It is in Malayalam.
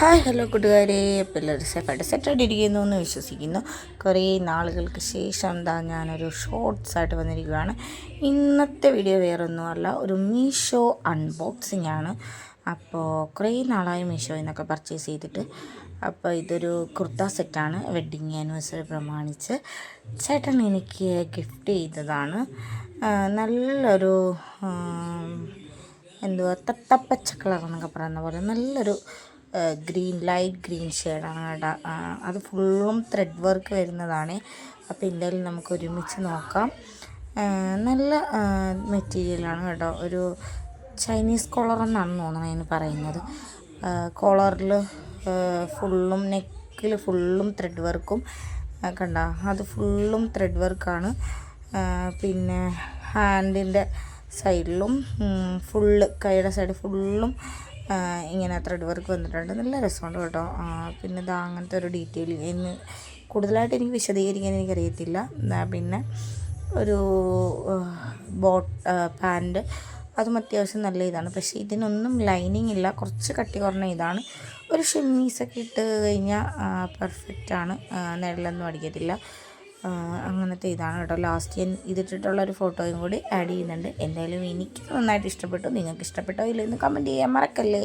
ഹായ് ഹലോ കൂട്ടുകാരെ, അപ്പോൾ എല്ലാവരും സെറ്റായിട്ടിരിക്കുന്നു എന്ന് വിശ്വസിക്കുന്നു. കുറേ നാളുകൾക്ക് ശേഷം എന്താ ഞാനൊരു ഷോർട്സ് ആയിട്ട് വന്നിരിക്കുകയാണ്. ഇന്നത്തെ വീഡിയോ വേറൊന്നുമല്ല, ഒരു മീഷോ അൺബോക്സിംഗ് ആണ്. അപ്പോൾ കുറേ നാളായി മീഷോയിൽ നിന്നൊക്കെ പർച്ചേസ് ചെയ്തിട്ട്. അപ്പോൾ ഇതൊരു കുർത്ത സെറ്റാണ്. വെഡ്ഡിങ് ആനിവേഴ്സറി പ്രമാണിച്ച് ചേട്ടൻ എനിക്ക് ഗിഫ്റ്റ് ചെയ്തതാണ്. നല്ലൊരു തത്തപ്പച്ച കളർ എന്നൊക്കെ പറയുന്ന പോലെ നല്ലൊരു ലൈറ്റ് ഗ്രീൻ ഷെയ്ഡാണ് കേട്ടോ. അത് ഫുള്ളും ത്രെഡ് വർക്ക് വരുന്നതാണ്. അപ്പോൾ എന്തായാലും നമുക്ക് ഒരുമിച്ച് നോക്കാം. നല്ല മെറ്റീരിയലാണ് കേട്ടോ. ഒരു ചൈനീസ് കോളർ എന്നാണ് തോന്നുന്നത് അതിന് പറയുന്നത്. കോളറിൽ ഫുള്ളും നെക്കിൽ ഫുള്ളും ത്രെഡ് വർക്കും കണ്ടോ, അത് ഫുള്ളും ത്രെഡ് വർക്കാണ്. പിന്നെ ഹാൻഡിൻ്റെ സൈഡിലും ഫുള്ള്, കൈയുടെ സൈഡ് ഫുള്ളും ഇങ്ങനെ ത്രെഡ് വർക്ക് വന്നിട്ടുണ്ട്. നല്ല രസമുണ്ട് കേട്ടോ. പിന്നെ ഇതാ അങ്ങനത്തെ ഒരു ഡീറ്റെയിൽ കൂടുതലായിട്ട് എനിക്ക് വിശദീകരിക്കാൻ എനിക്കറിയത്തില്ല. പിന്നെ ഒരു പാൻറ്റ്, അതും അത്യാവശ്യം നല്ല ഇതാണ്. പക്ഷേ ഇതിനൊന്നും ലൈനിങ് ഇല്ല, കുറച്ച് കട്ടി കുറഞ്ഞ ഇതാണ്. ഒരു ഷെമ്മീസൊക്കെ ഇട്ട് കഴിഞ്ഞാൽ പെർഫെക്റ്റാണ്, നിഴലൊന്നും അടിക്കത്തില്ല. അങ്ങനത്തെ ഇതാണ് കേട്ടോ. ലാസ്റ്റ് ഞാൻ ഇതിട്ടിട്ടുള്ള ഒരു ഫോട്ടോയും കൂടി ആഡ് ചെയ്യുന്നുണ്ട്. എന്തായാലും എനിക്ക് നന്നായിട്ട് ഇഷ്ടപ്പെട്ടു. നിങ്ങൾക്ക് ഇഷ്ടപ്പെട്ടോ ഇല്ലെന്ന് കമൻറ്റ് ചെയ്യാൻ മറക്കല്ലേ.